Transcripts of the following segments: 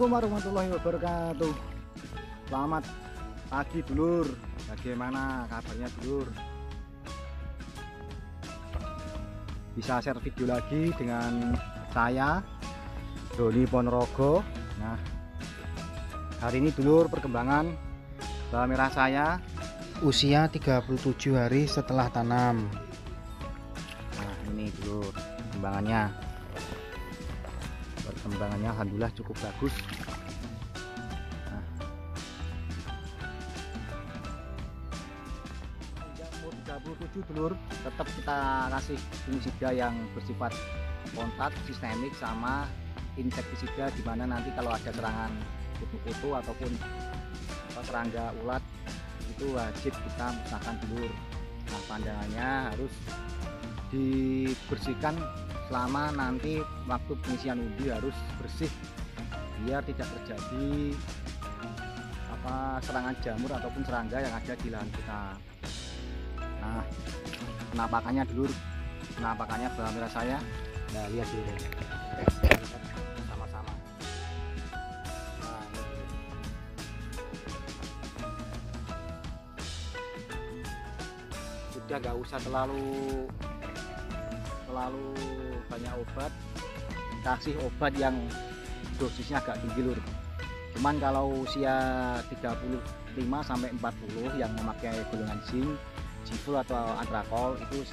Assalamualaikum warahmatullahi wabarakatuh. Selamat pagi dulur. Bagaimana kabarnya dulur? Bisa share video lagi dengan saya Doni Ponorogo. Nah, hari ini dulur perkembangan bawang merah saya usia 37 hari setelah tanam. Nah, ini dulur perkembangannya alhamdulillah cukup bagus. Nah, umur 37 dulur, tetap kita kasih fungisida yang bersifat kontak sistemik sama insektisida, dimana nanti kalau ada serangan kutu-kutu ataupun serangga ulat itu wajib kita musnahkan dulur. Nah, pandangannya harus dibersihkan selama nanti waktu pengisian umbi, harus bersih biar tidak terjadi serangan jamur ataupun serangga yang ada di lahan kita. Nah, penampakannya dulur, penampakannya bawang merah saya. Nah, lihat dulu sama-sama. Nah, sudah nggak usah terlalu banyak obat, kasih obat yang dosisnya agak tinggi lur. Cuman kalau usia 35 sampai 40 yang memakai golongan zinc, G-Fuel atau Antrakol itu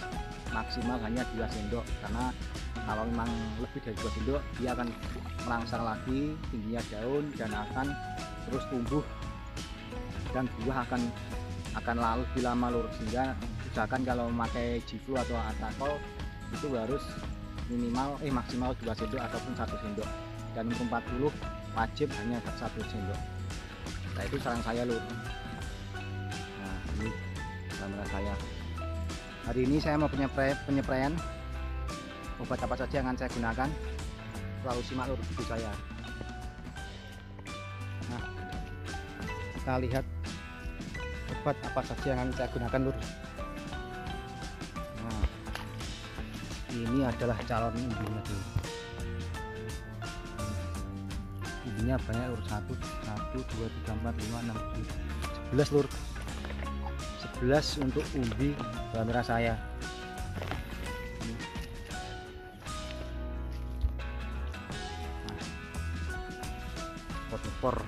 maksimal hanya 2 sendok, karena kalau memang lebih dari 2 sendok dia akan merangsang lagi tingginya daun dan akan terus tumbuh dan buah akan lebih lama lur. Sehingga usahakan kalau memakai G-Fuel atau Antrakol itu harus maksimal 2 sendok ataupun 1 sendok, dan umur 40 wajib hanya 1 sendok. Nah, itu saran saya lur. Nah, ini kamera saya. Hari ini saya mau penyepraian obat apa saja yang akan saya gunakan. Selalu simak lur video saya. Nah, kita lihat obat apa saja yang akan saya gunakan lur. Ini adalah calon umbinya dulu. Umbinya banyak lur, 1, 2, 3, 4, 5, 6, 7, 11 lur. 11 untuk umbi bawang merah saya. Nah, pot.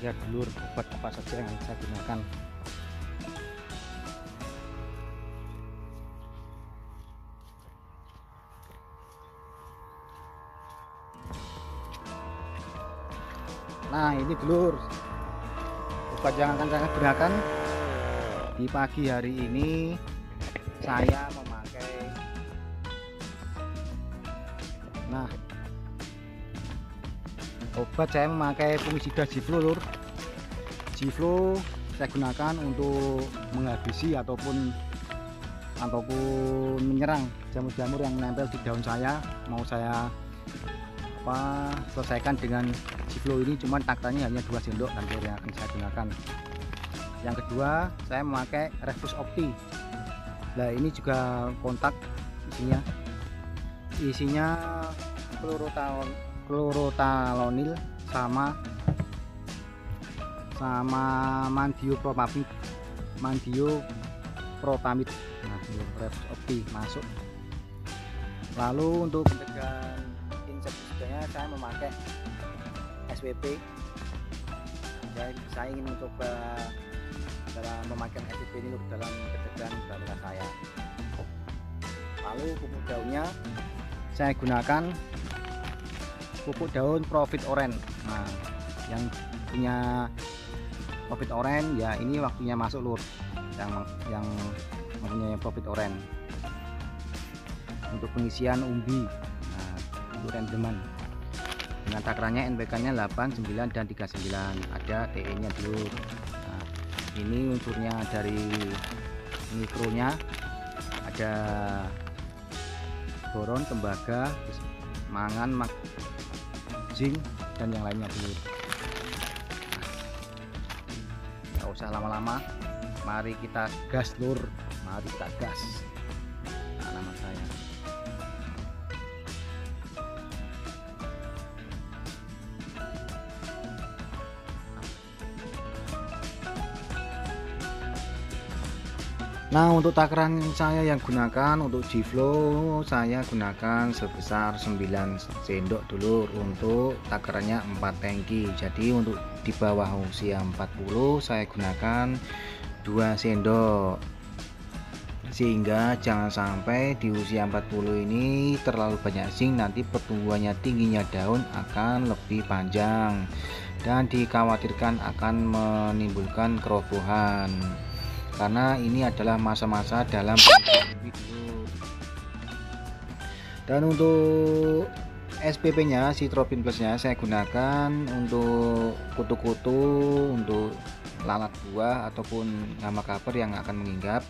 Lihat dulur obat apa saja yang saya gunakan. Nah, ini dulur obat yang akan saya gunakan di pagi hari ini. Saya memakai obat, saya memakai fungisida G-Fuel lur. G-Fuel saya gunakan untuk menghabisi ataupun menyerang jamur-jamur yang menempel di daun saya. Mau saya selesaikan dengan G-Fuel ini, cuman takarannya hanya 2 sendok dan yang akan saya gunakan. Yang kedua, saya memakai Revus Opti. Nah, ini juga kontak, isinya chlorothalonil sama mandiopropamid. Nah, ini Revus Opti masuk. Lalu untuk pencegahan insektisidanya saya memakai SWP. Saya ingin mencoba dalam pemakaian SWP ini dalam pencegahan bawang merah saya. Lalu pupuk daunnya saya gunakan pupuk daun Profit Orange. Nah, yang punya Profit Orange ya ini waktunya masuk lur, yang mempunyai Profit Orange untuk pengisian umbi. Nah, untuk rendeman dengan takarannya NPK nya 8, 9 dan 39, ada TE nya dulu. Nah, ini unsurnya dari mikronya ada boron, tembaga, mangan, zinc dan yang lainnya dulu. Nggak usah lama-lama, mari kita gas lur, mari kita gas. Tanaman saya. Nah, untuk takaran saya yang gunakan untuk G-Flow saya gunakan sebesar 9 sendok dulu untuk takarannya 4 tangki. Jadi untuk di bawah usia 40 saya gunakan 2 sendok, sehingga jangan sampai di usia 40 ini terlalu banyak zinc, nanti pertumbuhannya tingginya daun akan lebih panjang dan dikhawatirkan akan menimbulkan kerobohan, karena ini adalah masa-masa dalam video. Dan untuk SPP nya Citropin Plus nya saya gunakan untuk kutu-kutu, untuk lalat buah ataupun hama kaper yang akan menginggap.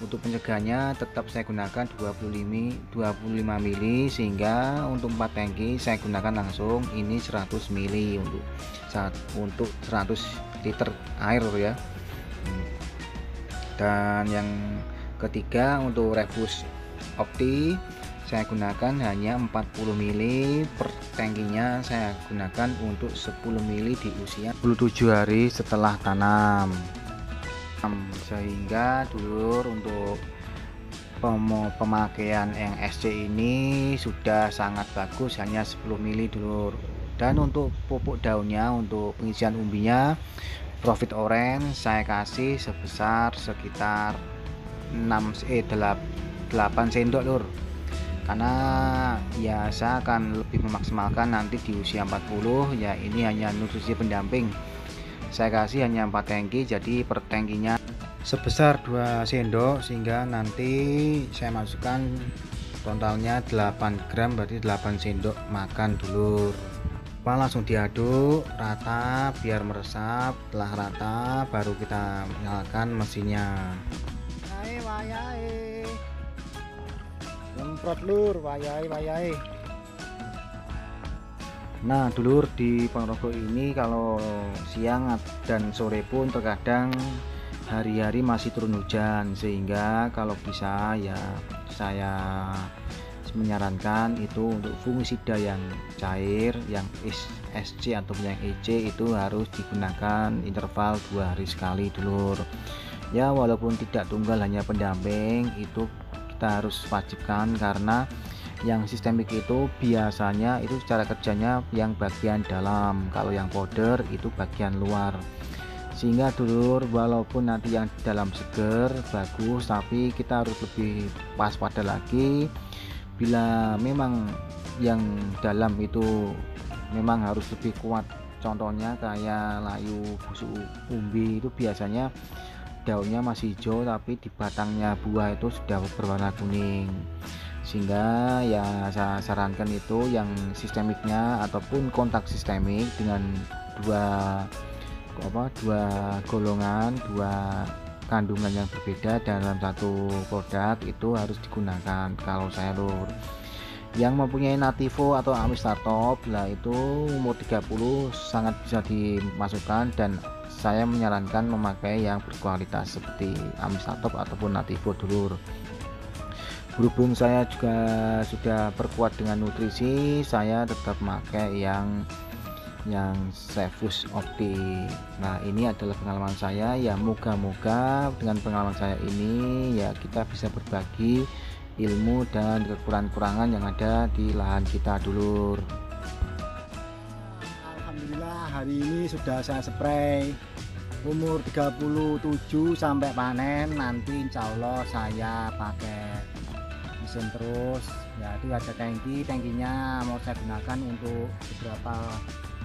Untuk pencegahannya tetap saya gunakan 25 mili, sehingga untuk 4 tangki saya gunakan langsung ini 100 mili untuk 100 liter air ya. Dan yang ketiga untuk Rebus Opti saya gunakan hanya 40 mili per tangkinya, saya gunakan untuk 10 mili di usia 27 hari setelah tanam, sehingga dulur untuk pemakaian yang SC ini sudah sangat bagus, hanya 10 mili dulur. Dan untuk pupuk daunnya, untuk pengisian umbinya Profit Orange saya kasih sebesar sekitar 8 sendok lur, karena ya saya akan lebih memaksimalkan nanti di usia 40 ya. Ini hanya nutrisi pendamping, saya kasih hanya 4 tangki, jadi per tangkinya sebesar 2 sendok, sehingga nanti saya masukkan totalnya 8 gram, berarti 8 sendok makan dulur. Langsung diaduk rata biar meresap. Setelah rata baru kita nyalakan mesinnya. Wayai semprot lur, wayai. Nah dulur, di Ponorogo ini kalau siang dan sore pun terkadang hari-hari masih turun hujan, sehingga kalau bisa ya saya menyarankan itu untuk fungisida yang cair, yang SC atau yang EC itu harus digunakan interval 2 hari sekali dulur ya. Walaupun tidak tunggal, hanya pendamping, itu kita harus wajibkan, karena yang sistemik itu biasanya itu cara kerjanya yang bagian dalam, kalau yang powder itu bagian luar, sehingga dulur walaupun nanti yang dalam seger bagus, tapi kita harus lebih waspada lagi bila memang yang dalam itu memang harus lebih kuat. Contohnya kayak layu busuk umbi, itu biasanya daunnya masih hijau tapi di batangnya buah itu sudah berwarna kuning, sehingga ya saya sarankan itu yang sistemiknya ataupun kontak sistemik dengan dua golongan, 2 kandungan yang berbeda dalam satu produk itu harus digunakan. Kalau saya lur yang mempunyai Nativo atau Amistatop lah, itu umur 30 sangat bisa dimasukkan, dan saya menyarankan memakai yang berkualitas seperti Amistatop ataupun Nativo dulur. Berhubung saya juga sudah perkuat dengan nutrisi, saya tetap pakai yang Rebus Opti. Nah ini adalah pengalaman saya ya, moga-moga dengan pengalaman saya ini ya kita bisa berbagi ilmu dan kekurangan-kurangan yang ada di lahan kita dulur. Alhamdulillah hari ini sudah saya spray, umur 37 sampai panen nanti insya Allah saya pakai mesin terus ya. Itu ada tangkinya mau saya gunakan untuk beberapa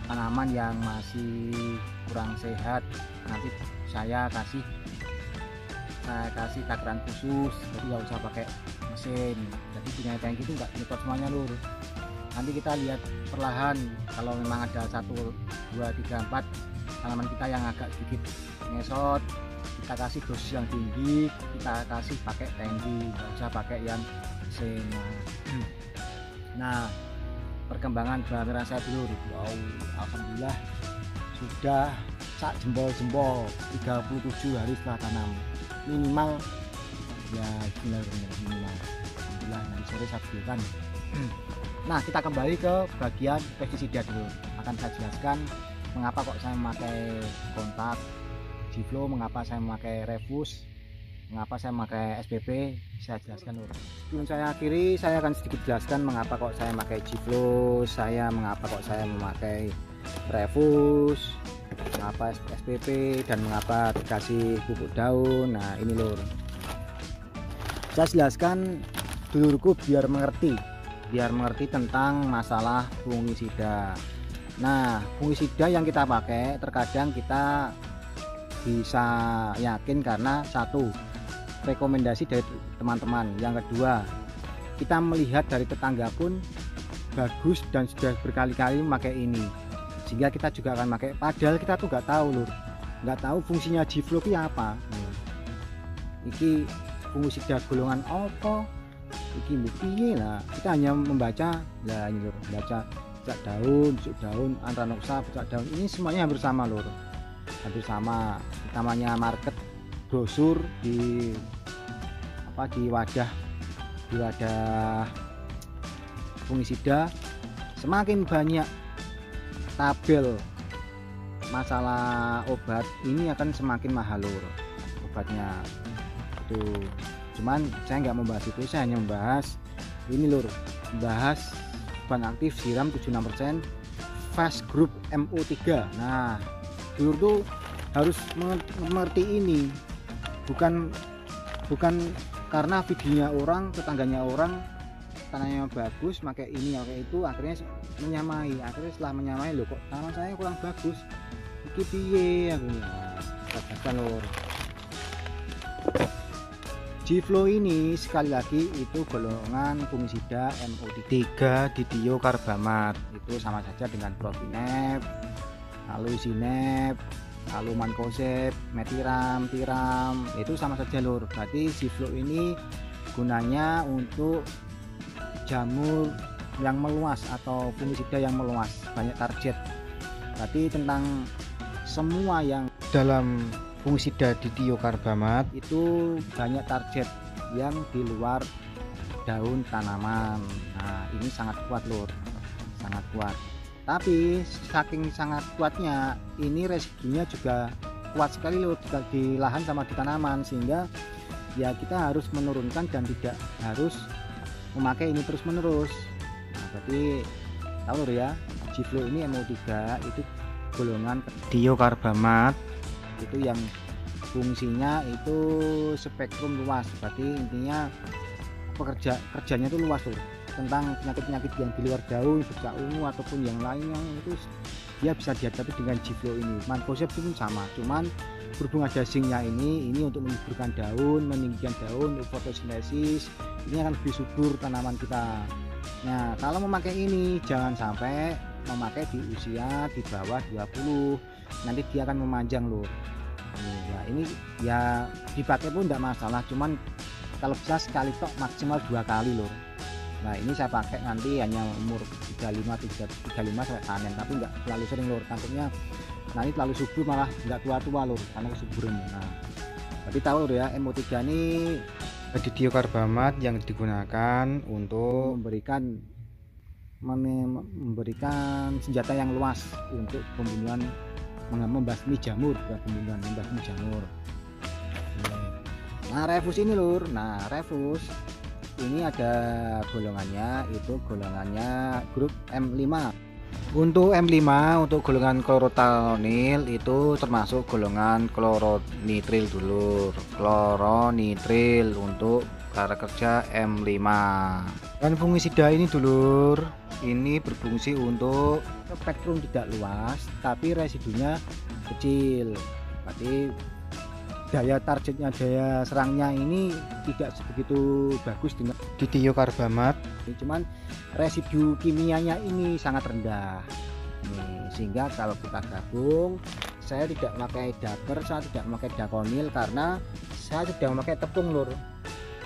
tanaman yang masih kurang sehat, nanti saya kasih takaran khusus, jadi nggak usah pakai mesin. Jadi punya tangki itu nggak nyetop semuanya lur, nanti kita lihat perlahan. Kalau memang ada 1, 2, 3, 4 tanaman kita yang agak sedikit ngesot, kita kasih dosis yang tinggi, kita kasih pakai tangki, nggak usah pakai yang mesin. Nah perkembangan buah merah saya dulu, wow, alhamdulillah sudah sak jempol-jempol 37 hari setelah tanam minimal ya minimal. Alhamdulillah nanti sore saya belikan. Nah, kita kembali ke bagian pestisida dulu. Akan saya jelaskan mengapa kok saya memakai kontak Gflow, mengapa saya memakai Revus, mengapa saya memakai SPP. Saya jelaskan dulu. Sebelum saya akhiri, saya akan sedikit jelaskan mengapa kok saya memakai Gflow, mengapa kok saya memakai Revus, mengapa SPP, dan mengapa dikasih pupuk daun. Nah, ini lur, saya jelaskan dulurku biar mengerti tentang masalah fungisida. Nah, fungisida yang kita pakai terkadang kita bisa yakin karena satu, rekomendasi dari teman-teman. Yang kedua, kita melihat dari tetangga pun bagus dan sudah berkali-kali memakai ini, sehingga kita juga akan pakai. Padahal kita tuh nggak tahu lur, nggak tahu fungsinya Gflow itu apa. Iki fungisida golongan apa? Iki piye lah, kita hanya membaca lah ini lur, baca pucak daun, busuk daun, Anthranoxa, pucak daun, ini semuanya hampir sama lur, hampir sama. Namanya market brosur di wadah fungisida, semakin banyak tabel masalah obat ini akan semakin mahal lur obatnya itu. Cuman saya nggak membahas itu, saya hanya membahas ini lur, membahas bahan aktif siram 76% Fast Group MO3. Nah, dulur tuh harus mengerti ini, bukan karena videonya orang, tetangganya orang tanahnya bagus, pakai ini pakai itu, akhirnya menyamai. Akhirnya setelah menyamai, loh kok tanah saya kurang bagus, iki piye aku ya. Katakan lur, Gflow ini sekali lagi itu golongan fungisida MO3 dithiokarbamat, itu sama saja dengan Profinep, lalu Zinep, lalu Mancozeb, Metiram, Tiram, itu sama saja lur. Berarti Gflow ini gunanya untuk jamur yang meluas atau fungisida yang meluas, banyak target. Berarti tentang semua yang dalam fungisida dithiokarbamat itu banyak target yang di luar daun tanaman. Nah, ini sangat kuat lur, sangat kuat. Tapi saking sangat kuatnya ini residunya juga kuat sekali lur di lahan sama di tanaman, sehingga ya kita harus menurunkan dan tidak harus memakai ini terus menerus. Nah, berarti tahu lur ya, Gflow ini MO3 itu golongan dithiokarbamat, itu yang fungsinya itu spektrum luas. Berarti intinya kerjanya itu luas tuh, tentang penyakit-penyakit yang di luar daun, bercak ungu ataupun yang lainnya, itu dia bisa dihadapi dengan Gflow ini. Mancozeb pun sama, cuman berhubung ada zincnya ini untuk menyuburkan daun, meninggikan daun, fotosintesis, ini akan lebih subur tanaman kita. Nah, kalau memakai ini jangan sampai memakai di usia di bawah 20, nanti dia akan memanjang lur. Ya, ini ya dipakai pun tidak masalah, cuman kalau bisa sekali tok maksimal 2 kali lur. Nah, ini saya pakai nanti hanya umur 35 sampai panen, tapi nggak terlalu sering lur, takutnya nanti terlalu subur malah nggak tua-tua lur karena kesuburan. Nah, berarti tahu lur ya, MO3 ini dithiokarbamat yang digunakan untuk memberikan senjata yang luas untuk pembunuhan, membasmi jamur, membasmi jamur. Nah, Revus ini lur, Revus ini ada golongannya, itu golongannya grup M5. Untuk M5 untuk golongan klorothalonil itu termasuk golongan kloronitril dulu, kloronitril untuk cara kerja M5. Dan fungisida ini dulur, ini berfungsi untuk spektrum tidak luas tapi residunya kecil. Berarti daya targetnya, daya serangnya ini tidak sebegitu bagus dengan dithiokarbamat, cuman residu kimianya ini sangat rendah nih, sehingga kalau kita gabung, saya tidak memakai daker, saya tidak memakai dakonil karena saya sudah memakai tepung lur.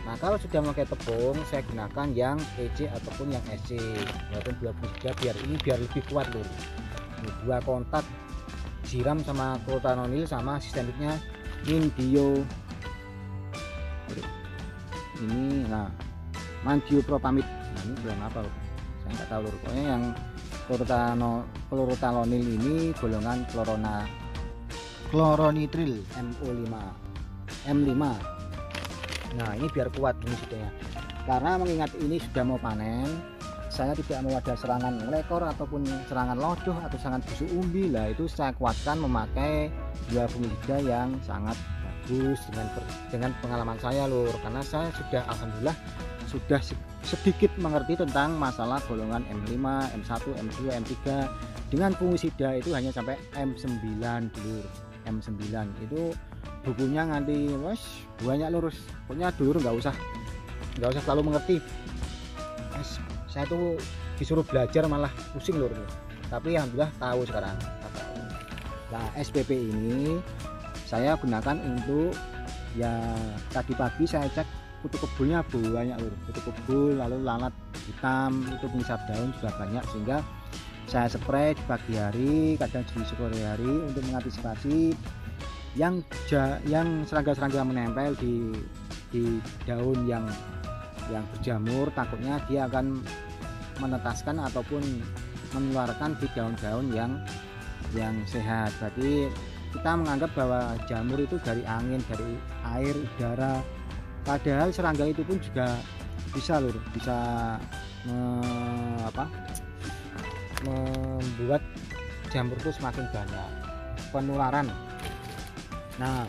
Nah, kalau sudah memakai tepung, saya gunakan yang EC ataupun yang SC walaupun 23, biar lebih kuat lur. Dua kontak siram sama chlorothalonil sama sistemiknya Indio ini. Nah, mandiopropamid, nah ini belum apa loh, saya nggak tahu loh. Pokoknya yang chlorothalonil ini golongan chloronitril M5. Nah, ini biar kuat ini sudahnya, karena mengingat ini sudah mau panen, saya tidak mau ada serangan lekor ataupun serangan lodoh atau serangan busuk umbi. Lah itu saya kuatkan memakai dua fungisida yang sangat bagus dengan pengalaman saya lur, karena saya sudah alhamdulillah sudah sedikit mengerti tentang masalah golongan M5, M1, M2, M3 dengan fungisida itu hanya sampai M9 dulur. M9 itu bukunya nganti banyak lurus, pokoknya dulur nggak usah terlalu mengerti. Saya tuh disuruh belajar malah pusing lur, tapi alhamdulillah tahu sekarang. Nah, SPP ini saya gunakan untuk ya tadi pagi saya cek kutu kebulnya banyak lur, kutu kebul lalu lalat hitam itu pengisap daun juga banyak, sehingga saya spray di pagi hari, kadang di sore hari untuk mengantisipasi yang serangga-serangga menempel di daun yang berjamur, takutnya dia akan menetaskan ataupun mengeluarkan di daun-daun yang sehat. Jadi kita menganggap bahwa jamur itu dari angin, dari air, udara, padahal serangga itu pun juga bisa lur, bisa membuat jamur itu semakin banyak penularan. Nah,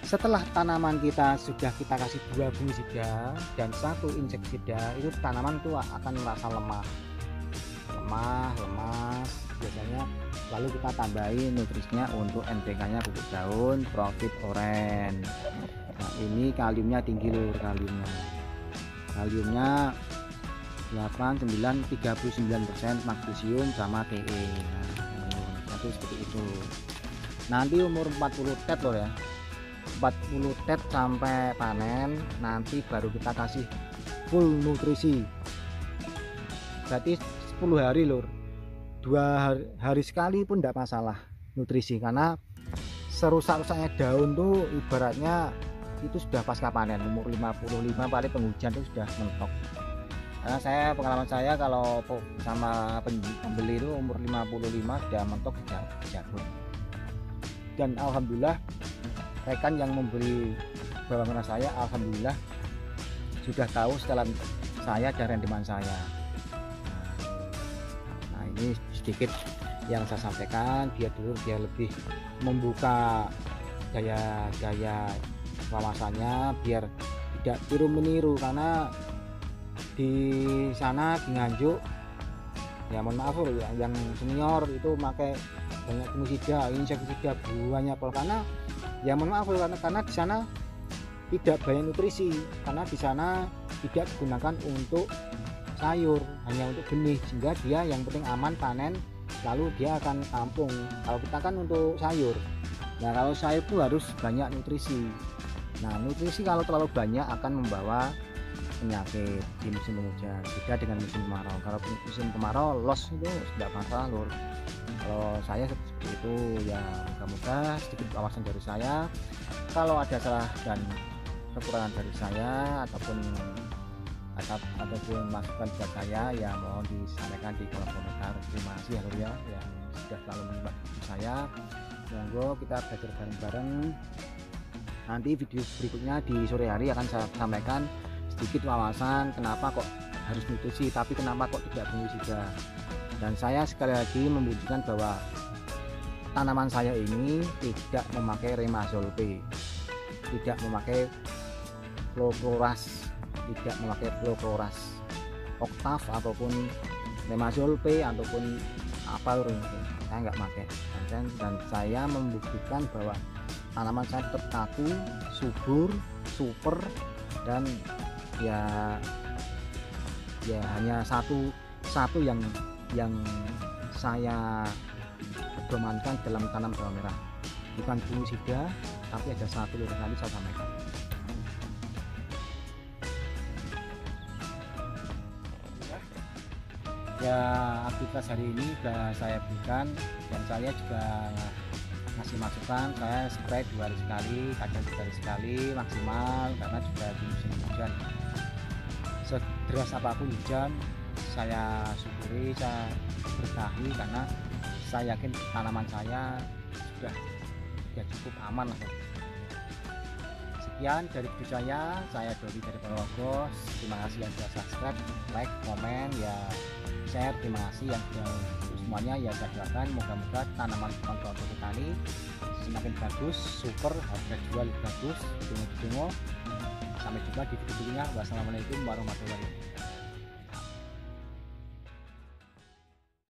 setelah tanaman kita sudah kita kasih 2 fungisida dan 1 insektisida, itu tanaman itu akan merasa lemas biasanya. Lalu kita tambahin nutrisinya untuk NPK nya pupuk daun Profit Oren. Nah, ini kaliumnya tinggi lur, kaliumnya 39% magnesium sama Te. Nah, itu seperti itu. Nanti umur 40 tet loh ya, 40 tet sampai panen, nanti baru kita kasih full nutrisi. Berarti 10 hari lur, 2 hari sekali pun tidak masalah nutrisi, karena serusak-rusaknya daun tuh ibaratnya itu sudah pasca panen. Umur 55 paling penghujan itu sudah mentok. Karena pengalaman saya kalau sama pembeli itu umur 55 sudah mentok di jagung. Dan alhamdulillah rekan yang membeli bawang merah saya alhamdulillah sudah tahu setelan saya dan rendeman saya. Nah, ini sedikit yang saya sampaikan biar lebih membuka daya wawasannya, biar tidak tiru meniru, karena di sana di Nganjuk ya mohon maaf loh ya, yang senior itu pakai banyak fungisida, insektisida banyak, karena ya mohon maaf loh, karena di sana tidak banyak nutrisi, karena di sana tidak digunakan untuk sayur, hanya untuk benih, sehingga dia yang penting aman panen lalu dia akan kampung. Kalau kita kan untuk sayur, nah kalau sayur itu harus banyak nutrisi. Nah, nutrisi kalau terlalu banyak akan membawa penyakit di musim penghujan, beda dengan musim kemarau. Kalau musim kemarau loss itu tidak masalah lur. Kalau saya seperti itu ya, moga-moga sedikit wawasan dari saya. Kalau ada salah dan kekurangan dari saya ataupun masukan buat saya ya mohon disampaikan di kolom komentar. Terima kasih ya lur ya yang sudah selalu menyimak saya. Monggo kita belajar bareng-bareng. Nanti video berikutnya di sore hari akan saya sampaikan sedikit wawasan kenapa kok harus nutrisi, tapi kenapa kok tidak fungisida. Dan saya sekali lagi membuktikan bahwa tanaman saya ini tidak memakai Remazol P, tidak memakai Flocloras, tidak memakai Flocloras Octav ataupun Remazol P ataupun apa saya nggak pakai. Dan saya membuktikan bahwa tanaman saya tetap kaku, subur, super, dan ya hanya satu yang saya pedomankan dalam tanam bawang merah, bukan fungisida, tapi ada satu yang tadi saya sampaikan. Ya, aktivitas hari ini sudah saya berikan dan saya juga ngasih masukan. Saya spray 2 hari sekali, kadang 3 hari sekali maksimal, karena juga di musim hujan. Sederas apapun hujan, saya syukuri, saya berkahi, karena saya yakin tanaman saya sudah cukup aman lah. Sekian dari video saya Dodi dari Ponorogo. Terima kasih yang sudah subscribe, like, komen, ya share. Terima kasih yang sudah semuanya ya saya doakan moga-moga tanaman kontrol petani semakin bagus, super, harga jual bagus, tunggu. Sampai jumpa di video berikutnya. Wassalamualaikum warahmatullahi wabarakatuh.